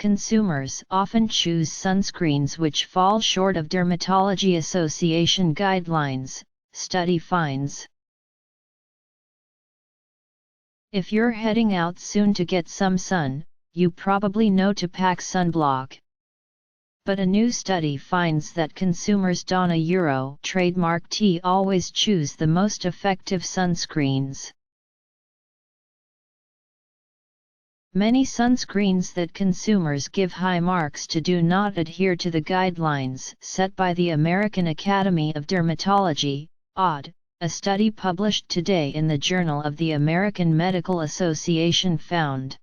consumers often choose sunscreens which fall short of Dermatology Association guidelines, study finds. If you're heading out soon to get some sun, you probably know to pack sunblock. But a new study finds that consumers don a Euro trademark T always choose the most effective sunscreens. Many sunscreens that consumers give high marks to do not adhere to the guidelines set by the American Academy of Dermatology, AAD. A study published today in the Journal of the American Medical Association found.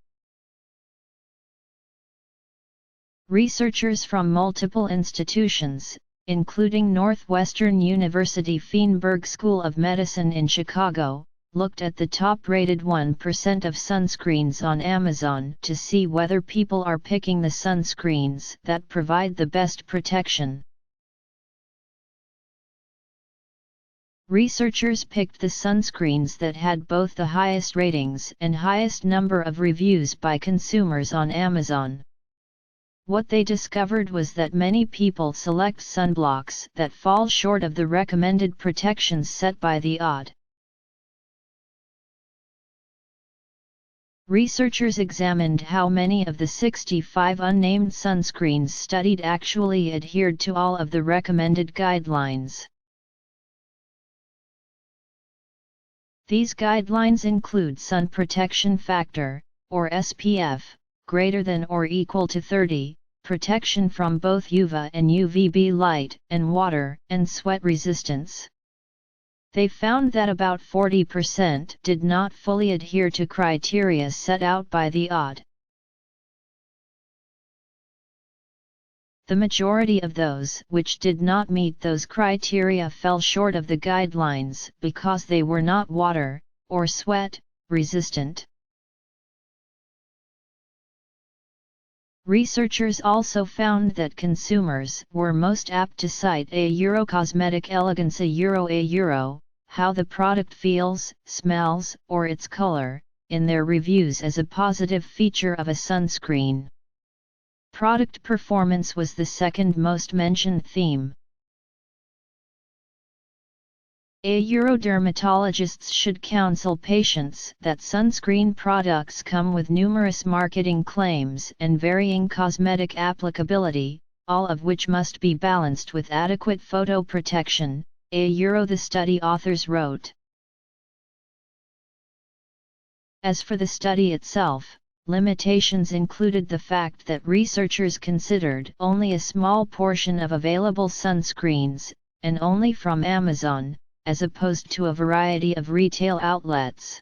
Researchers from multiple institutions, including Northwestern University Feinberg School of Medicine in Chicago, looked at the top-rated 1% of sunscreens on Amazon to see whether people are picking the sunscreens that provide the best protection. Researchers picked the sunscreens that had both the highest ratings and highest number of reviews by consumers on Amazon. What they discovered was that many people select sunblocks that fall short of the recommended protections set by the AAD. Researchers examined how many of the 65 unnamed sunscreens studied actually adhered to all of the recommended guidelines. These guidelines include sun protection factor, or SPF, greater than or equal to 30, protection from both UVA and UVB light, and water and sweat resistance. They found that about 40% did not fully adhere to criteria set out by the AAD. The majority of those which did not meet those criteria fell short of the guidelines because they were not water or sweat resistant. Researchers also found that consumers were most apt to cite a Euro cosmetic elegance, a Euro, how the product feels, smells, or its color, in their reviews as a positive feature of a sunscreen. Product performance was the second most mentioned theme. Dermatologists should counsel patients that sunscreen products come with numerous marketing claims and varying cosmetic applicability, all of which must be balanced with adequate photo protection, the study authors wrote. As for the study itself, limitations included the fact that researchers considered only a small portion of available sunscreens, and only from Amazon, as opposed to a variety of retail outlets.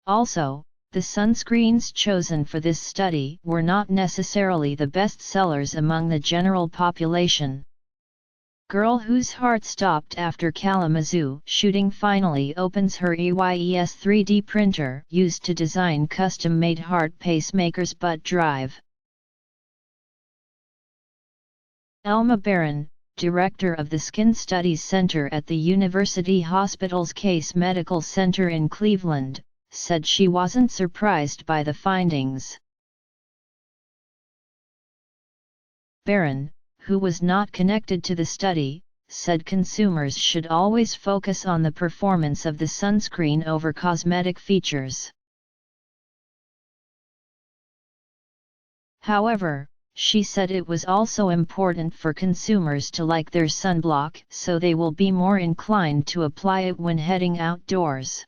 Also, the sunscreens chosen for this study were not necessarily the best sellers among the general population. Girl whose heart stopped after Kalamazoo shooting finally opens her EYES 3D printer used to design custom-made heart pacemakers butt drive. Elma Barron, director of the Skin Studies Center at the University Hospital's Case Medical Center in Cleveland, said she wasn't surprised by the findings. Barron, who was not connected to the study, said consumers should always focus on the performance of the sunscreen over cosmetic features. However, she said it was also important for consumers to like their sunblock so they will be more inclined to apply it when heading outdoors.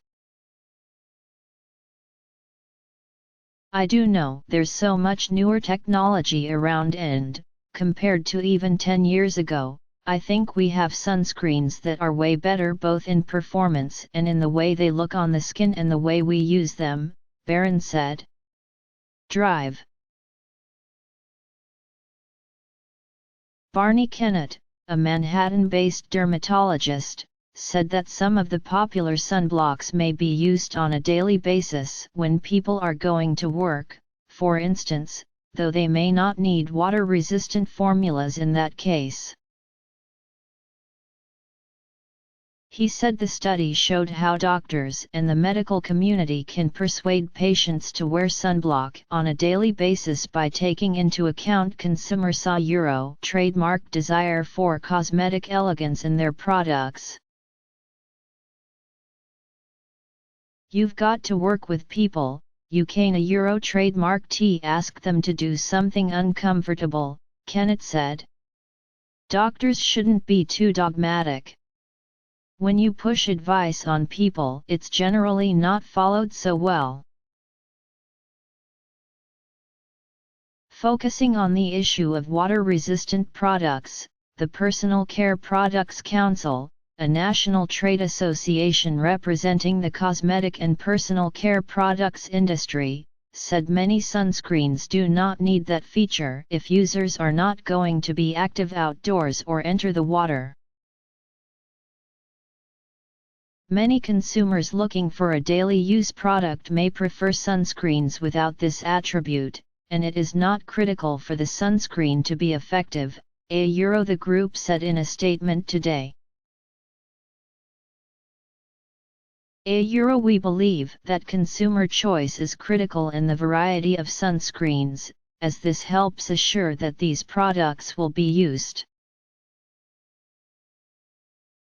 I do know there's so much newer technology around and, compared to even 10 years ago, I think we have sunscreens that are way better both in performance and in the way they look on the skin and the way we use them, Barron said. Drive. Barney Kennett, a Manhattan-based dermatologist, said that some of the popular sunblocks may be used on a daily basis when people are going to work, for instance, though they may not need water-resistant formulas in that case. He said the study showed how doctors and the medical community can persuade patients to wear sunblock on a daily basis by taking into account consumers' trademark desire for cosmetic elegance in their products. You've got to work with people, you can't trademark ask them to do something uncomfortable, Kennett said. Doctors shouldn't be too dogmatic. When you push advice on people, it's generally not followed so well. Focusing on the issue of water-resistant products, the Personal Care Products Council, a national trade association representing the cosmetic and personal care products industry, said many sunscreens do not need that feature if users are not going to be active outdoors or enter the water. Many consumers looking for a daily use product may prefer sunscreens without this attribute, and it is not critical for the sunscreen to be effective, the group said in a statement today. We believe that consumer choice is critical in the variety of sunscreens, as this helps assure that these products will be used.